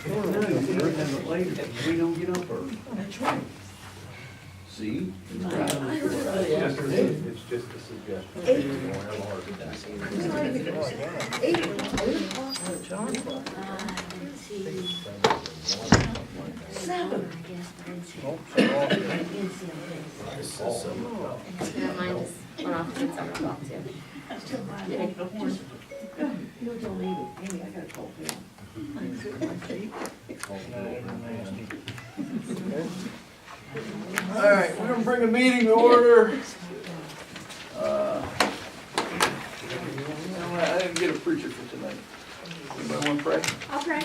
We don't get up early. That's right. See? It's just a suggestion. You won't have a heart attack. Seven. Yeah, mine just went off at 7 o'clock too. You don't need it. Amy, I gotta call Phil. All right, we're gonna bring the meeting to order. I didn't get a preacher for tonight. Anybody want to pray? I'll pray.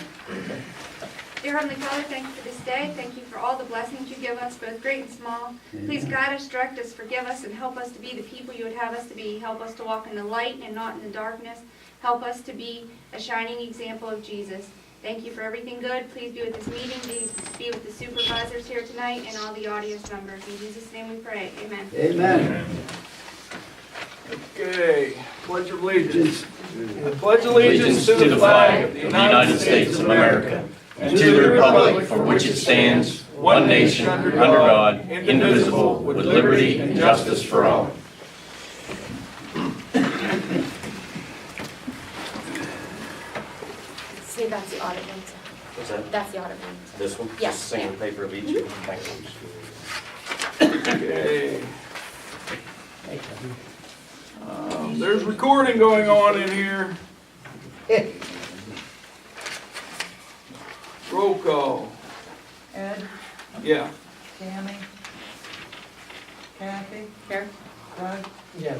Dear Heavenly Father, thank you for this day. Thank you for all the blessings you give us, both great and small. Please guide us, direct us, forgive us, and help us to be the people you would have us to be. Help us to walk in the light and not in the darkness. Help us to be a shining example of Jesus. Thank you for everything good. Please be with this meeting. Please be with the supervisors here tonight and all the audience members. In Jesus' name we pray. Amen. Amen. Okay, pledge of allegiance. I pledge allegiance to the flag of the United States of America, and to the republic for which it stands, one nation, under God, indivisible, with liberty and justice for all. See, that's the audit one. What's that? That's the audit one. This one? Yeah. Just a single paper of each? Thank you. Okay. There's recording going on in here. Roll call. Ed, Yeah. Tammy, Kathy, Here. Doug. Yes.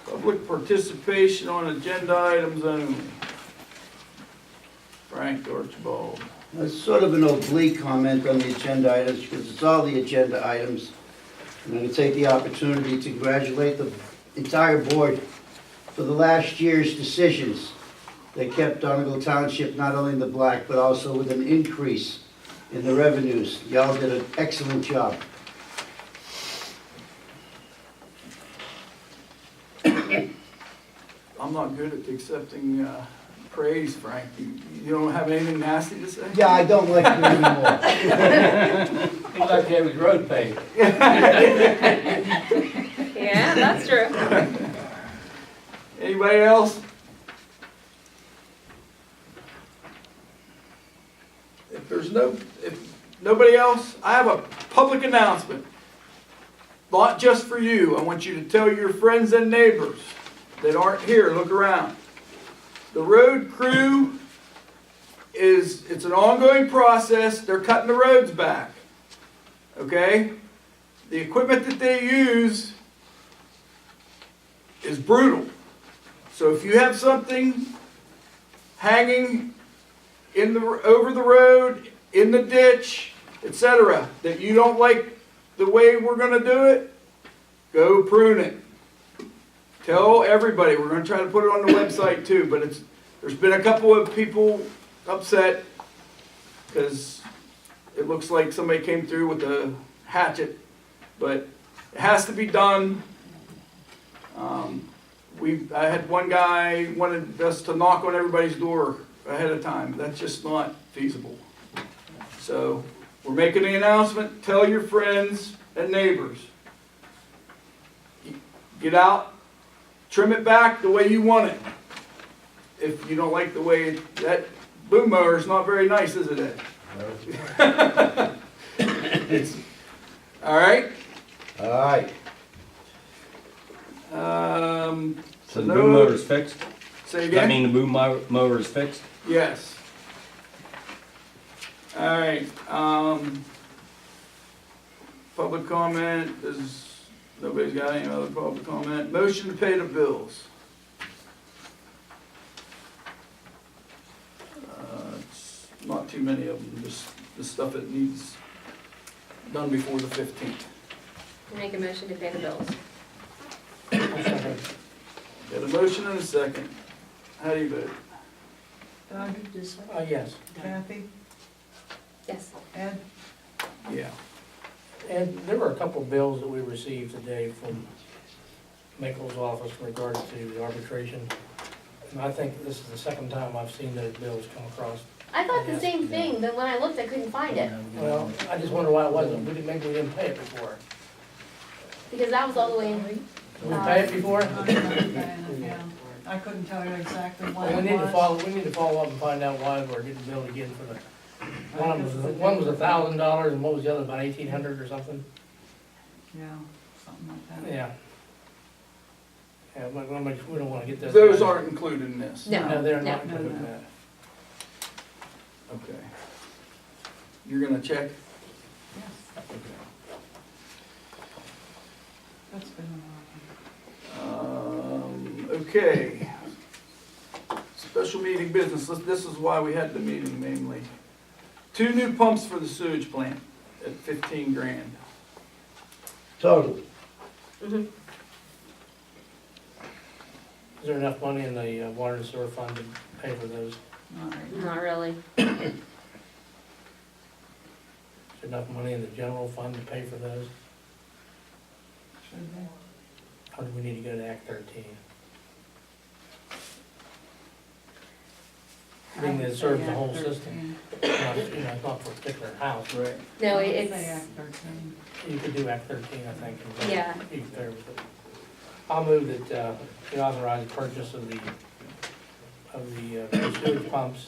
Public participation on agenda items only. Frank Archibald. That's sort of an oblique comment on the agenda items, because it's all the agenda items. I'm going to take the opportunity to congratulate the entire board for the last year's decisions that kept Donegal Township not only in the black, but also with an increase in the revenues. Y'all did an excellent job. I'm not good at accepting praise, Frank. You don't have anything nasty to say? Yeah, I don't like you anymore. He'd like to have his road paved. Yeah, that's true. Anybody else? If nobody else, I have a public announcement. Not just for you. I want you to tell your friends and neighbors that aren't here, look around. The road crew it's an ongoing process. They're cutting the roads back. Okay? The equipment that they use is brutal. So if you have something hanging in over the road, in the ditch, etc., that you don't like the way we're going to do it, go prune it. Tell everybody. We're going to try to put it on the website too, but there's been a couple of people upset because it looks like somebody came through with a hatchet, but it has to be done. I had one guy wanted us to knock on everybody's door ahead of time. That's just not feasible. So we're making the announcement. Tell your friends and neighbors. Get out, trim it back the way you want it. If you don't like the way that boom mower is not very nice, is it, Ed? All right. All right. So the boom mower is fixed? Say Does that again? mean the boom mower is fixed? Yes. All right, public comment, nobody's got any other public comment? Motion to pay the bills. It's not too many of them, just the stuff that needs done before the 15th. Make a motion to pay the bills. Got a motion and a second. How do you vote? Doug, Yes. Kathy, Yes. Ed. Yeah. And there were a couple bills that we received today from Michael's office in regards to the arbitration. And I think this is the second time I've seen those bills come across. I thought the same thing, but when I looked, I couldn't find it, Well, I just wonder why it wasn't, maybe we didn't pay it before. because that was all the way in. Did we pay it before? Yeah, I couldn't tell you exactly Well, when we it need to was. follow up and find out why we're getting billed again for the, one was $1,000 and what was the other, about 1,800 or something? Yeah, something like that. Yeah. Yeah, but we don't wanna get those. Those aren't included in this. No. No, they're not No, included in no. that. Okay. You're gonna check? Yes, that's been a while. Okay. Special meeting business, this is why we had the meeting mainly. 2 new pumps for the sewage plant at 15 grand. Total. Mhm. Is there enough money in the water and sewer fund to pay for those? Not right now. Not really. Is there enough money in the general fund to pay for those? Should be. Or do we need to go to Act 13? Being that it serves the whole system, not, it's not for a particular house. Right. No, Say it's, Act 13. You could do Act 13, I think. and Yeah. be fair with it. I'll move that we authorize purchase of the sewage pumps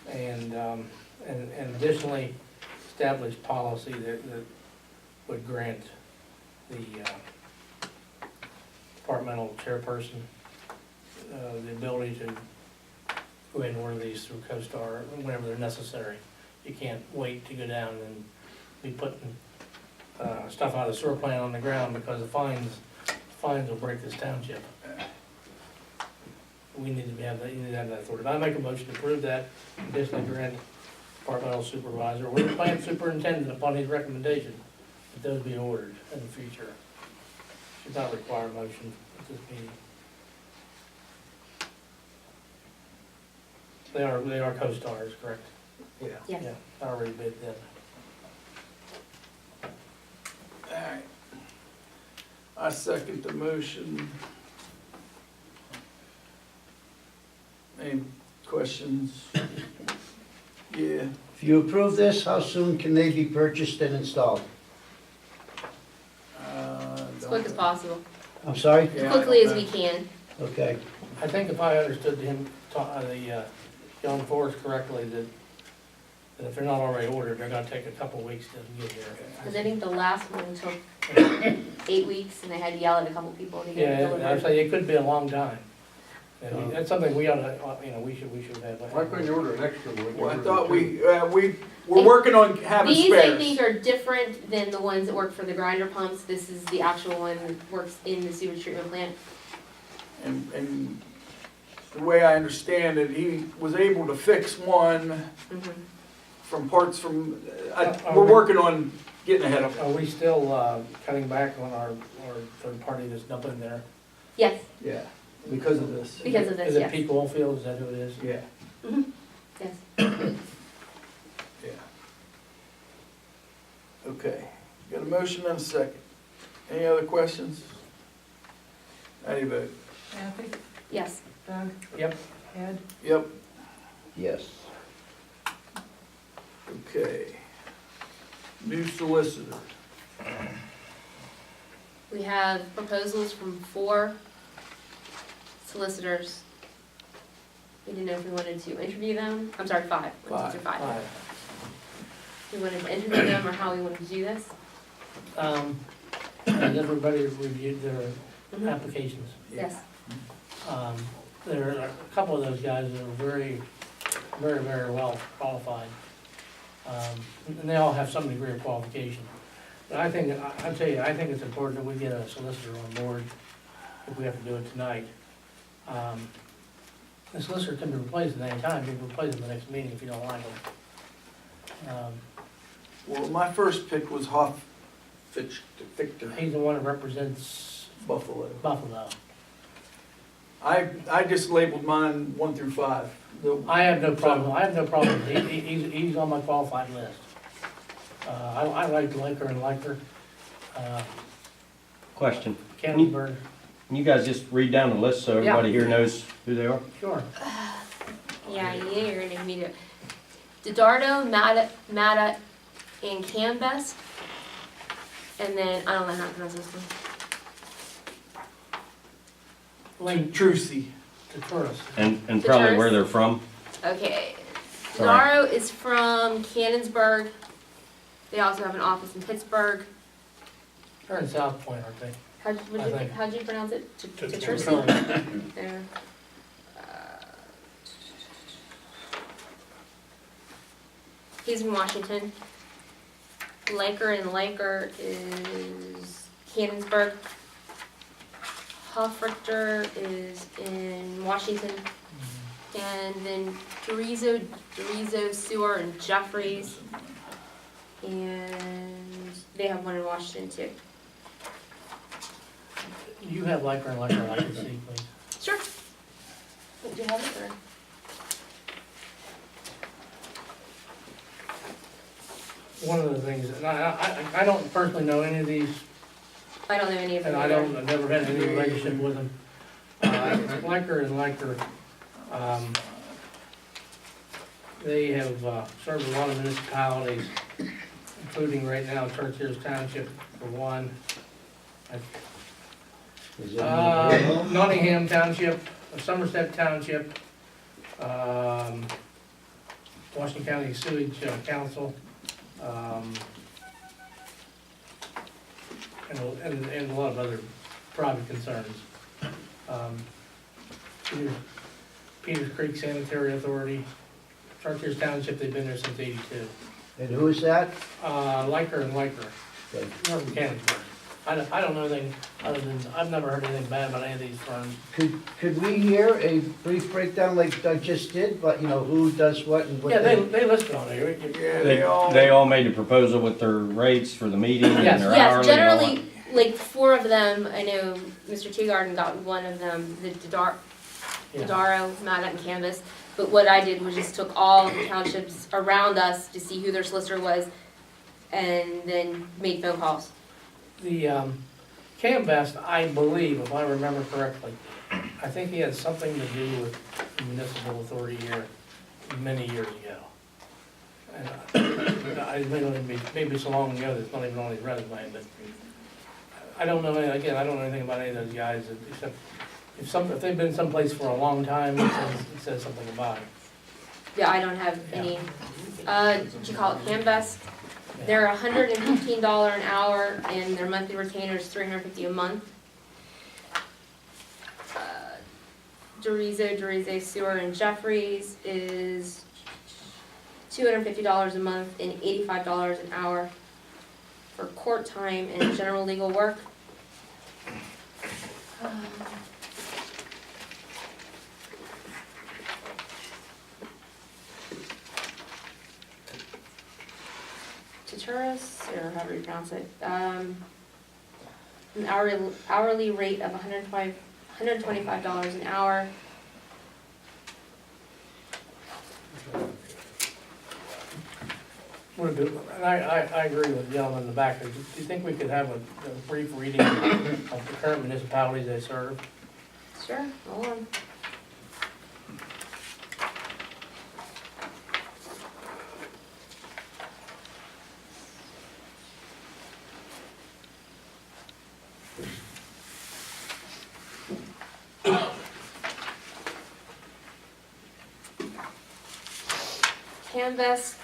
and additionally establish policy that would grant the departmental chairperson the ability to go ahead and order these through CoStar whenever they're necessary. You can't wait to go down and be putting stuff out of the sewer plant on the ground because the fines will break this township. We need to have that, you need to have that authority. I make a motion to approve that, additionally grant departmental supervisor or the plant superintendent upon his recommendation that those be ordered in the future. Should not require a motion at this meeting. They are co-stars, correct? Yeah. yes. Yeah, I already bid them. Alright. I second the motion. Any questions? Yeah. If you approve this, how soon can they be purchased and installed? As quick as possible, I'm sorry? as quickly as we can. Okay. I think if I understood him, John Forrest correctly, that if they're not already ordered, they're gonna take a couple weeks to get here. Because I think the last one took 8 weeks, and I had to yell at a couple people to get it Yeah, I'd delivered. say it could be a long time. And that's something we ought to, we should have. Why couldn't you order an extra one? Well, I thought we're working on having These, I spares. think, are different than the ones that work for the grinder pumps. This is the actual one that works in the sewage treatment plant. And the way I understand it, he was able to fix one Mhm. from parts from, we're working on getting ahead of it. Are we still cutting back on our third party that's dumping there? Yes, Yeah, because of this. because of this, Is it yes. Peak Oilfield, is that who it is? Yeah, Yes. yeah. Okay, got a motion and a second. Any other questions? How do you vote? Kathy, Yes. Doug, Yep. Ed, Yep, Yes. okay. New solicitor. We have proposals from 4 solicitors. We didn't know if we wanted to interview them. I'm sorry, 5. 1, 2, 3, 5. Aye. We wanted to interview them or how we wanted to do this. Has everybody reviewed their Mhm. applications? Yes. There are a couple of those guys that are very, very, very well qualified. And they all have some degree of qualification. But I think, I'll tell you, I think it's important that we get a solicitor on board if we have to do it tonight. The solicitor can be replaced at any time, you can replace them the next meeting if you don't like them. Well, my first pick was Hoff Fichter, He's the one that represents Buffalo. Buffalo. I just labeled mine 1 through 5. I have no problem, he's on my qualified list. I like Liker and Liker, Question. Canterbury. you guys just read down the list so everybody here knows who they are? Sure. Yeah, you're gonna need it. Didardo, Mata, and Cambest. And then, I don't know how to pronounce this one. Link Trucy. to tourists. And The probably where tourists? they're from? Okay. Sorry. Didaro is from Cannonsburg. They also have an office in Pittsburgh. They're in South Point, aren't they? I think. How'd you pronounce it? Tersi? Tourists. There. He's from Washington. Liker and Liker is Cannonsburg. Hoffrichter is in Washington. And then Dorizo, Sewer, and Jeffries. And they have one in Washington too. You have Liker and Liker, I can see, please. Sure. Do you have it or? One of the things, and I don't personally know any of these, I don't know any of them. and either. I've never had any relationship with them. Liker and Liker, they have served a lot of municipalities, including right now Church Township for one. Is it- Nottingham Township, Somerset Township, Washington County Sewage Council, and a lot of other private concerns. Peters Creek Sanitary Authority, Chartiers Township, they've been there since '82. And who is that? Liker and Liker, Okay. they're from Canonsburg. I don't know anything other than, I've never heard anything bad about any of these firms. Could we hear a brief breakdown like Doug just did, but, you know, who does what and what? Yeah, they listed on there. Yeah, They all made the proposal with their rates for the meeting and Yes. their Yes, hourly and all that. generally, like 4 of them, I know Mr. Teagarden got one of them, the Didaro, Mata, and Canvas. But what I did was just took all the townships around us to see who their solicitor was and then made phone calls. The Cambest, I believe, if I remember correctly, I think he had something to do with the municipal authority here many years ago. And I may not even be, maybe so long ago that it's not even on his resume, but I don't know, again, I don't know anything about any of those guys, except if they've been someplace for a long time, it says something about it. Yeah, I don't have any, did you call it Canvas? They're $115 an hour and their monthly retainer is $350 a month. Dorizo, Sewer, and Jeffries is $250 a month and $85 an hour for court time and general legal work. Tuturis, or however you pronounce it, an hourly rate of $125 an hour. Would it do, and I agree with the gentleman in the back, do you think we could have a brief reading of the current municipalities they serve? Sure, hold on. Canvas.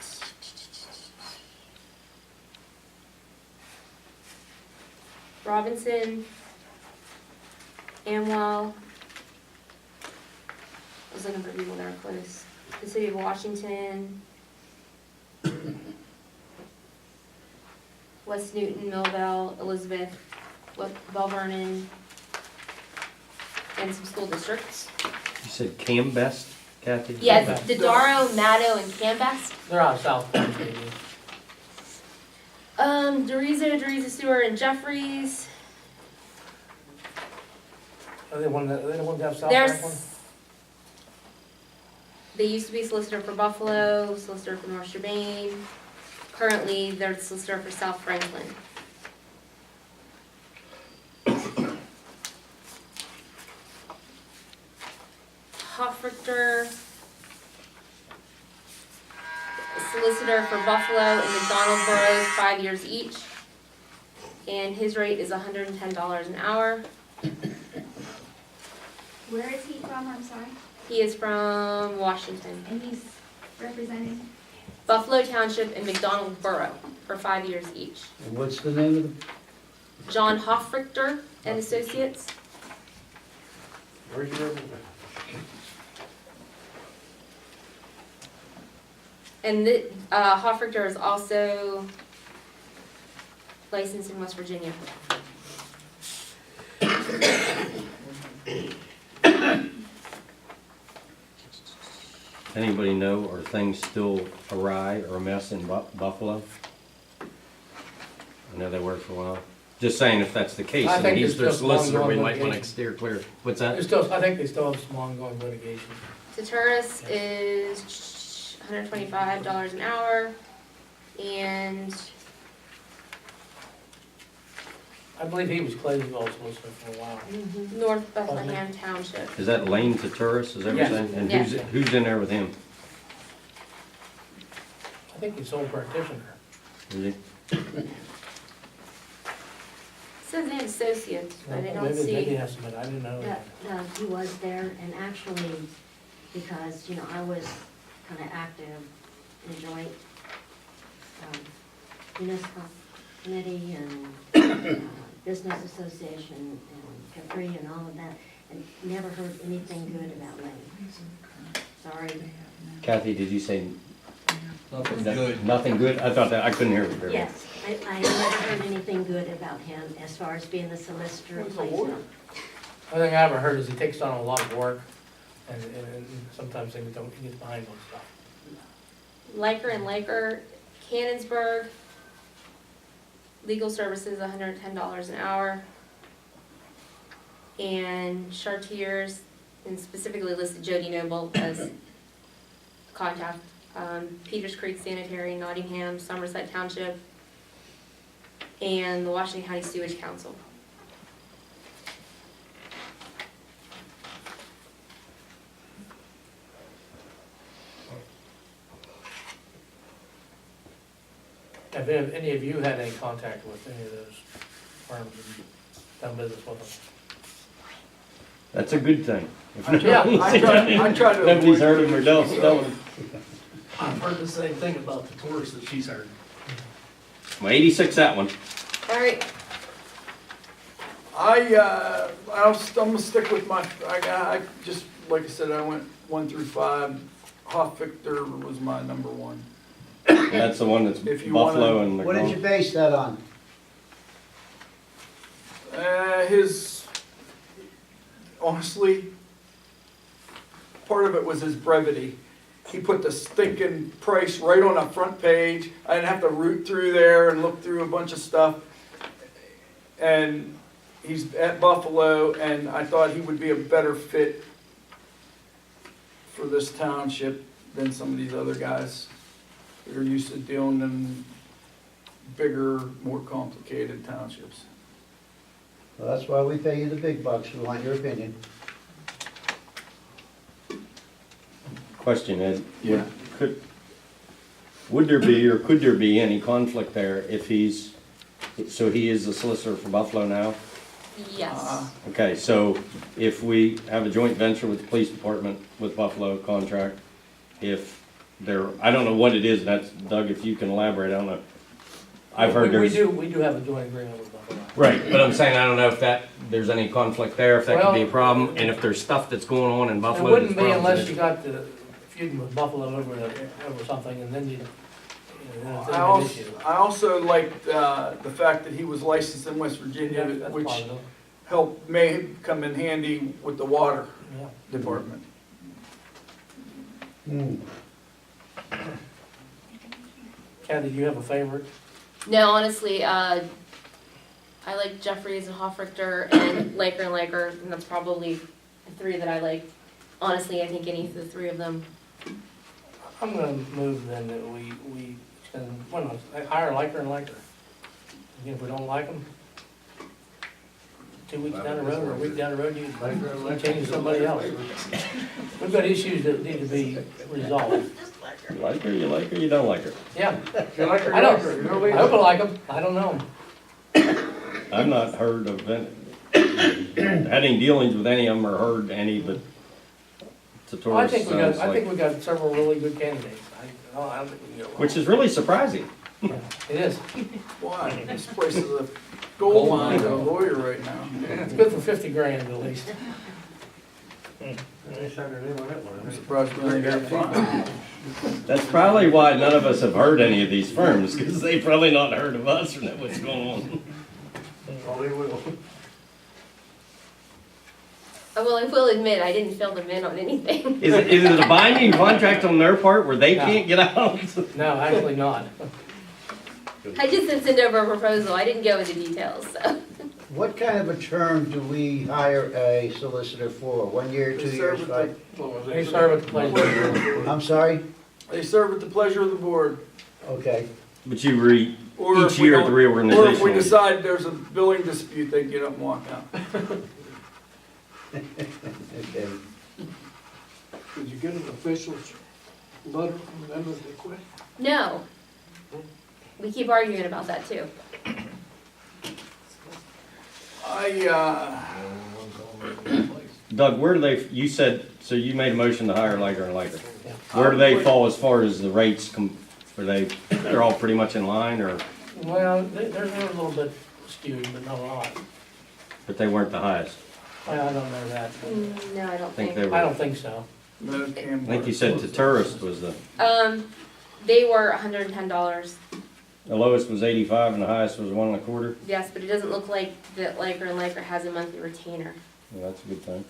Robinson. Amwell. I was looking for people that are close. The city of Washington. West Newton, Millville, Elizabeth, Bell Vernon, and some school districts. You said Cambest, Kathy? Yes, Didaro, Matto, and Cambest. They're out of South Point, maybe. Dorizo, Sewer, and Jeffries. Are they the ones that have South Point one? They used to be solicitor for Buffalo, solicitor for North Urbane. Currently, they're solicitor for South Franklin. Hoffrichter, solicitor for Buffalo and McDonald boroughs, 5 years each. And his rate is $110 an hour. Where is he from, I'm sorry? He is from Washington. And he's representing? Buffalo Township and McDonald Borough for 5 years each. And what's the name of the, John Hoffrichter and Associates. Where's your representative? And the, Hoffrichter is also licensed in West Virginia. Anybody know, are things still awry or a mess in Buffalo? I know they were for a while. Just saying if that's the case, I and think he's it's their just solicitor, we ongoing might wanna litigation. steer clear. What's There's that? still, I think they still have some ongoing litigation. Tataris is $125 an hour, and I believe he was Claysville's solicitor for a while. North Bethlehem Township. Is that Lane to Turris, is that what you're Yes. saying? And Yes. who's in there with him? I think he's sole practitioner. Is he? Says and associates, but I don't Maybe he see. has some, but I didn't know that. He was there, and actually, because, you know, I was kind of active in joint municipal committee and business association and Capri and all of that, and never heard anything good about Lane. Sorry. Kathy, did you say? Nothing good. Nothing good? I thought that, I couldn't hear it very well. Yes, I never heard anything good about him as far as being the solicitor of Claysville. The only thing I ever heard is he takes on a lot of work, and sometimes things don't, he gets behind on stuff. Liker and Liker, Cannonsburg, legal services, $110 an hour. And Chartiers, and specifically listed Jody Noble as contact. Peters Creek Sanitary, Nottingham, Somerset Township, and the Washington County Sewage Council. Have any of you had any contact with any of those firms and done business with them? That's a good thing. Yeah, I try to. Nobody's avoid heard him or dealt with them. I've heard the same thing about the tourists that she's heard. Well, 86, that one. All right, I'm gonna stick with my, I just, like I said, I went 1 through 5. Hoffrichter was my number 1. That's the one that's If you Buffalo wanna- and what did you McDonald. base that on? Honestly, part of it was his brevity. He put the stinking price right on the front page. I didn't have to root through there and look through a bunch of stuff. And he's at Buffalo, and I thought he would be a better fit for this township than some of these other guys that are used to dealing in bigger, more complicated townships. Well, that's why we pay you the big bucks, we want your opinion. Question, Ed. Yeah. Would there be, or could there be any conflict there if so he is the solicitor for Buffalo now? yes. Okay, so if we have a joint venture with the police department with Buffalo contract, if there, I don't know what it is, that's, Doug, if you can elaborate, I don't know. I've heard We there's. we do have a joint agreement with Buffalo. Right, but I'm saying, I don't know if there's any conflict there, if that could be a Well- problem, and if there's stuff that's going on in It Buffalo. wouldn't that's be problems unless in you it. got the feuding with Buffalo over something, and then you know, it's I an also, issue. I also liked the fact that he was licensed in West Virginia, Yeah, that's which positive. may come in handy with the water Yeah. department. Kathy, do you have a favorite? No, honestly, I like Jeffries and Hoffrichter and Liker, and that's probably the 3 that I like. Honestly, I think any of the 3 of them. I'm gonna move then that we spend, well, no, hire Liker and Liker. Again, if we don't like them, 2 weeks down the road or a week down the road, you change somebody else. We've got issues that need to be resolved. You like her, you like her, you don't like her. Yeah, You like her, I you like don't, her, you don't leave I her. hope I like them, I don't know 'em. I've not heard of any, had any dealings with any of them or heard any, but Well, I Torres think sounds I think like, we got several really good candidates. I don't think we can go wrong. which is really surprising. Yeah, it is. Why? This place is a gold mine of a lawyer right now. It's good for 50 grand at least. I'm surprised we didn't get fined. That's probably why none of us have heard any of these firms, because they probably not heard of us or know what's going on. Well, I will admit, I didn't fill them in on anything. Is it a binding contract on their part where they can't get out? No, actually not. I just sent over a proposal, I didn't go into details, so. What kind of a term do we hire a solicitor for? 1 year, 2 years, 5? They serve at the place. I'm sorry? They serve at the pleasure of the board. Okay. But you read Or each if we year don't- the reorganization. Or if we decide there's a billing dispute, they get up and walk out. Okay. Did you get an official letter from them that they quit? No. We keep arguing about that too. Doug, where do they, you said, so you made a motion to hire Liker and Liker. Yeah. Where do they fall as far as the rates they're all pretty much in line, or, Well, they're a little bit skewed, but not a lot. but they weren't the highest? Well, I don't know that. No, I don't I think think. they I were, don't think so. No, I think you said to tourist was the They were $110. the lowest was 85 and the highest was 1.25. Yes, but it doesn't look like that Liker and Liker has a monthly retainer. Well, that's a good thing.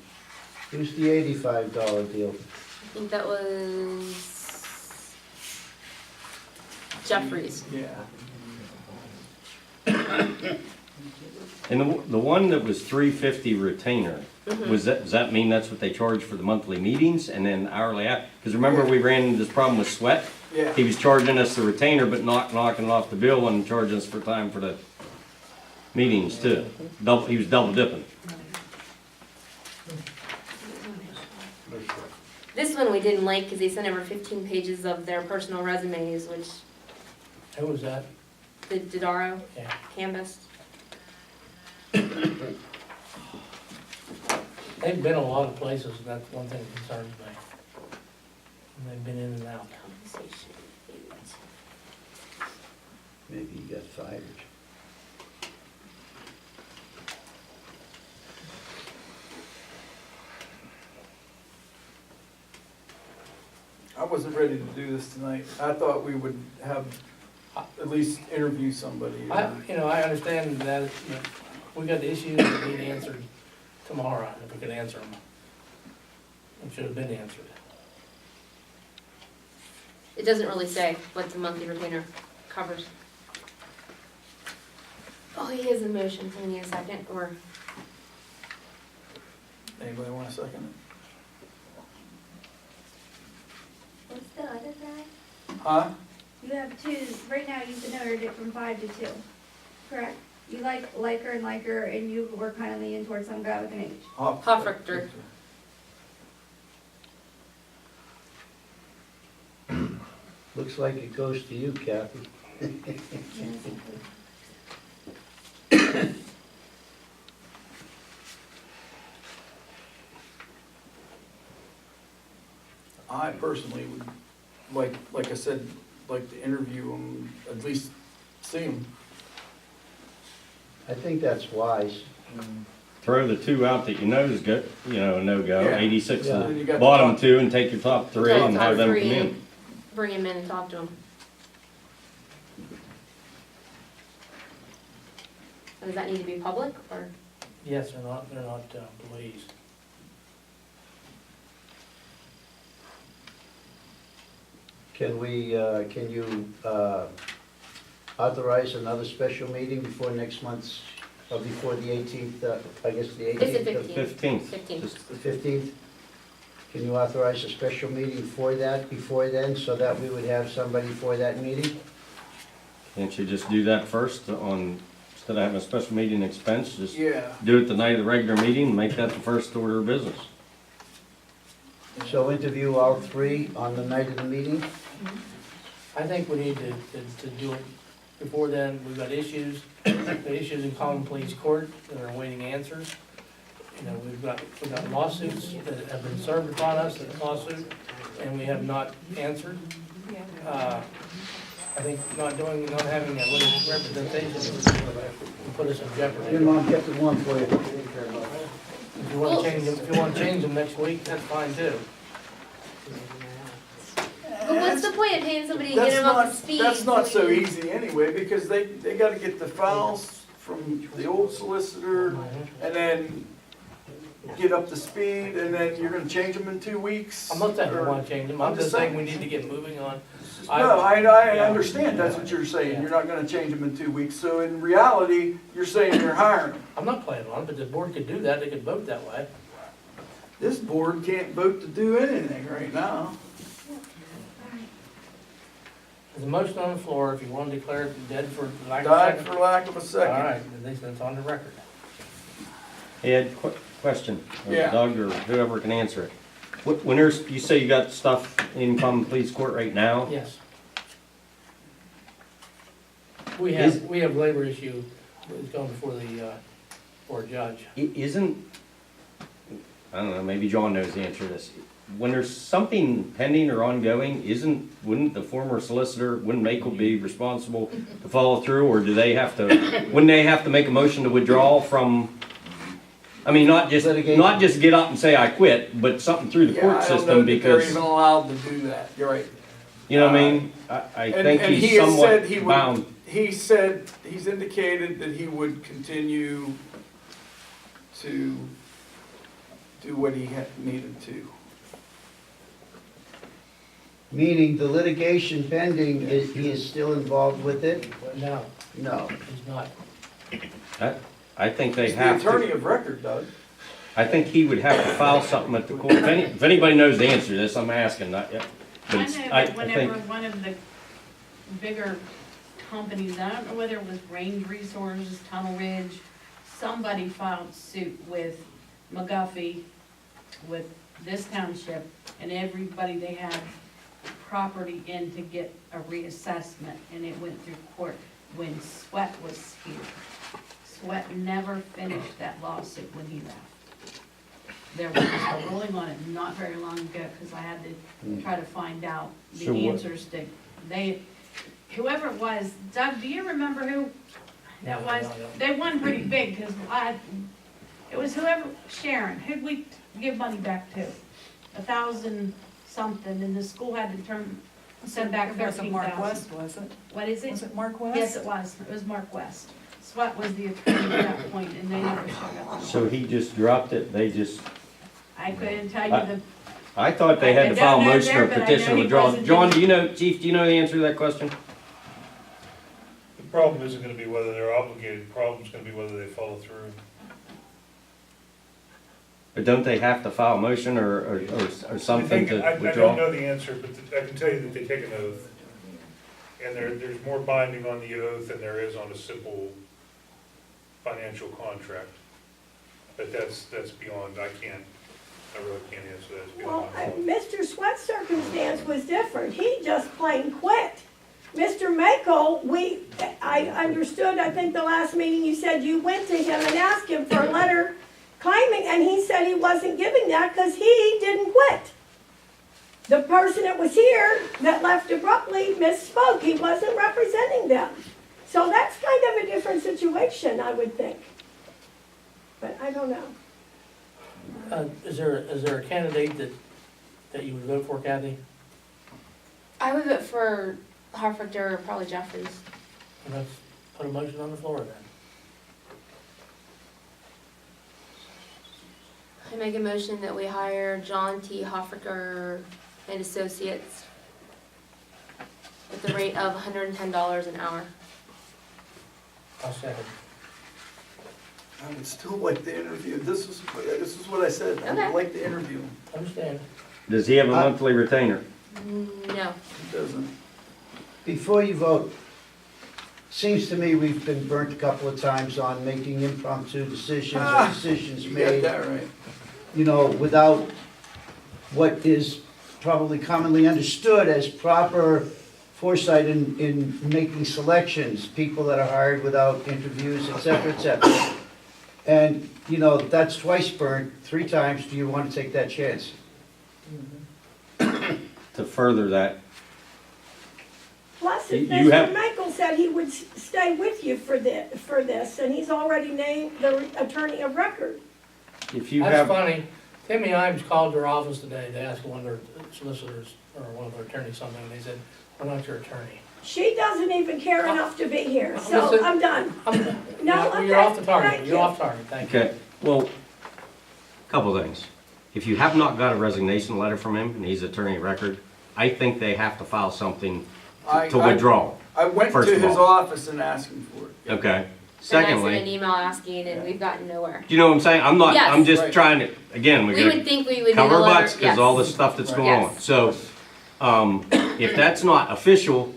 Who's the $85 deal? I think that was Jeffries. Yeah. And the one that was $350 retainer, Mhm. does that mean that's what they charge for the monthly meetings and then hourly? Because remember, we ran into this problem with Sweat? Yeah. He was charging us the retainer, but knocking off the bill and charging us for time for the meetings too. He was double dipping. This one we didn't like because they sent over 15 pages of their personal resumes, which Who was that? the Dodaro Yeah. canvassed. They've been a lot of places, and that's one thing that concerns me. And they've been in and out. Compensation. Maybe he got fired. I wasn't ready to do this tonight. I thought we would have, at least interview somebody. I understand that, but we got issues that need answered tomorrow, if we could answer them. It should have been answered. It doesn't really say what the monthly retainer covers. Oh, he has a motion, so we need a second, or, Anybody want a second? What's the other guy? Huh? You have two, right now you've been ordered it from 5 to 2, correct? You like Liker and Liker, and you were kind of leaning towards some guy with an H. Hofrichter. Looks like it goes to you, Kathy. I personally would like I said, like to interview them, at least see them. I think that's wise. Throw the two out that you know is good, a no-go, Yeah. 86 Yeah. the Then you got the bottom top- two, and take your top three Top and have them come three in. and bring him in and talk to him. Does that need to be public, or? Yes, they're not employees. Can you authorize another special meeting before next month's, or before the 18th, I guess the 18th? It's the of- 15th. 15th. Just- The 15th? Can you authorize a special meeting for that, before then, so that we would have somebody for that meeting? Can't you just do that first on instead of having a special meeting expense, just Yeah. do it the night of the regular meeting, and make that the first order of business. So interview all three on the night of the meeting? I think we need to do it before then. We've got issues in common pleas court that are awaiting answers. You know, we've got lawsuits that have been served upon us, in lawsuit, and we have not answered. I think not having a little representation will put us in Your jeopardy. mom kept it warm for you. If you wanna change them next week, that's fine too. But what's the point of paying somebody to get them up to speed? That's not so when you- easy anyway, because they gotta get the files from the old solicitor, and then get up to speed, and then you're gonna change them in 2 weeks? I'm not saying we or- wanna change them, I'm just saying we need to get moving on. No, I Yeah. understand, that's what you're saying, you're not gonna change them in 2 weeks, so in reality, you're saying you're hiring them. I'm not planning on it, but the board could do that, they could vote that way. This board can't vote to do anything right now. There's a motion on the floor, if you want to declare it dead for lack of Died second. for lack of a All second. right, at least that's on the record. Ed, question, or Yeah. Doug, or whoever can answer it. When there's, you say you got stuff in common pleas court right now? Yes. We Is- have labor issue that's going before the, for a judge. Isn't, I don't know, maybe John knows the answer to this. When there's something pending or ongoing, wouldn't the former solicitor, wouldn't Mako be responsible to follow through, or do they have to, wouldn't they have to make a motion to withdraw from, I mean, not just get up and say I quit, but something through the Yeah, court I don't know system, that they're because, even allowed to do that, you're right. you know what I mean? I And- think and he he's has somewhat said he would- bound. He said, he's indicated that he would continue to do what he had needed to. Meaning the litigation pending, he is still involved with it? No, No. he's not. I think they He's the have attorney to, of record, Doug. I think he would have to file something at the court. If anybody knows the answer to this, I'm asking, not yet. But I it's- know I that whenever think, one of the bigger companies, I don't know whether it was Range Resources, Tunnel Ridge, somebody filed suit with McGuffey, with this township, and everybody they had property in to get a reassessment, and it went through court when Sweat was here. Sweat never finished that lawsuit when he left. There was a ruling on it not very long ago, because I had to try to find out So the what- answers to, whoever it was, Doug, do you remember who that No, was? no, I don't. They won pretty big, because it was whoever, Sharon, who'd we give money back to? 1,000 something, and the school had to send back It wasn't Mark 13,000. West, was it? What is it? Was it Mark West? Yes, it was Mark West. Sweat was the attorney at that point, and they never showed up. so he just dropped it, they just, I couldn't tell you the, I thought they had I to don't file a know motion there, or but I petition know to he withdraw. wasn't John, doing- Chief, do you know the answer to that question? The problem isn't gonna be whether they're obligated, the problem's gonna be whether they follow through. But don't they have to file a motion or something to I don't withdraw? know the answer, but I can tell you that they take an oath. And there's more binding on the oath than there is on a simple financial contract. But that's beyond, I really can't answer that, it's Well, beyond my knowledge. Mr. Sweat's circumstance was different. He just plain quit. Mr. Mako, I understood, I think the last meeting you said you went to him and asked him for a letter claiming, and he said he wasn't giving that because he didn't quit. The person that was here that left abruptly misspoke. He wasn't representing them. So that's kind of a different situation, I would think. But I don't know. Is there a candidate that you would vote for, Kathy? I would vote for Harford or probably Jeffries. Let's put a motion on the floor then. I make a motion that we hire John T. Hoffaker and Associates at the rate of $110 an hour. I'll second. I would still like to interview, this is what I said, I Okay. would like to interview him. Understand. Does he have a monthly retainer? No. He doesn't. Before you vote, seems to me we've been burnt a couple of times on making impromptu decisions or decisions You got made, that right. you know, without what is probably commonly understood as proper foresight in making selections, people that are hired without interviews, et cetera, et cetera. And, you know, that's twice burnt, 3 times, do you want to take that chance? To further that, Plus, if You have- Mr. Michael said he would stay with you for this, and he's already named the attorney of record. If you That's have, funny. Timmy Imes called their office today to ask one of their solicitors, or one of their attorneys something, and they said, we're not your attorney. She doesn't even care enough to be here, so Listen, I'm done. No, okay, You're off the target, thank you're you. off target, thank you. okay, well, couple things. If you have not got a resignation letter from him, and he's attorney of record, I think they have to file something to withdraw, I went to First of his all. office and asked him for it. okay? And I sent an Secondly, email asking, and we've gotten nowhere. do you know what I'm saying? I'm not, Yes. I'm just Right. trying to, again, We we're would think we would need a cover our letter, butts because all yes. this stuff that's Right. going on. Yes. So, if that's not official,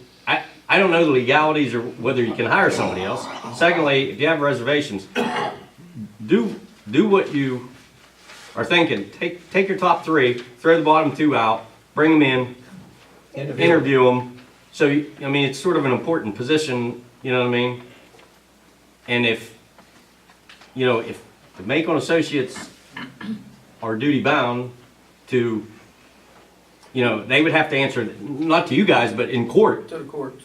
I don't know the legalities or whether you can hire somebody else. Secondly, if you have reservations, do what you are thinking. Take your top 3, throw the bottom 2 out, bring them in, interview them. So, I mean, it's sort of an important position, you know what I mean? And if the Macon Associates are duty bound to, they would have to answer, not to you guys, but in court. To the court.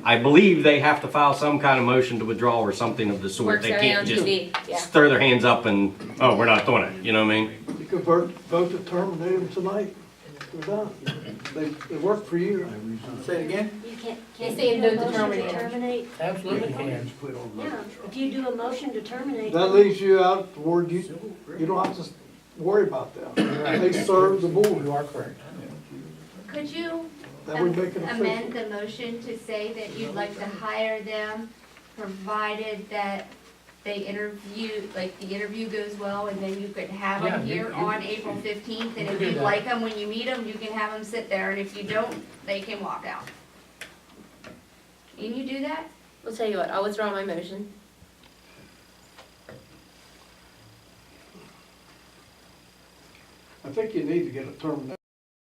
I believe they have to file some kind of motion to withdraw or something of the sort. Works They area can't on just TV, yeah. throw their hands up and, oh, we're not doing it, you know what I mean? You could vote to terminate them tonight. They're done. They work for you. Say it again? You can't They you say do no a to motion terminate. terminate? Absolutely can. Yeah, if you do a motion to terminate. That leaves you out toward you don't have to worry about that. They serve the board. You are correct. Could you That would make it amend official. the motion to say that you'd like to hire them, provided that they interview, like the interview goes well, and then you could have Yeah, them you- here you- on April 15th, and you if could do you that. like them when you meet them, you can have them sit there, and if you don't, they can walk out. Can you do that? I'll tell you what, I'll withdraw my motion. I think you need to get a termination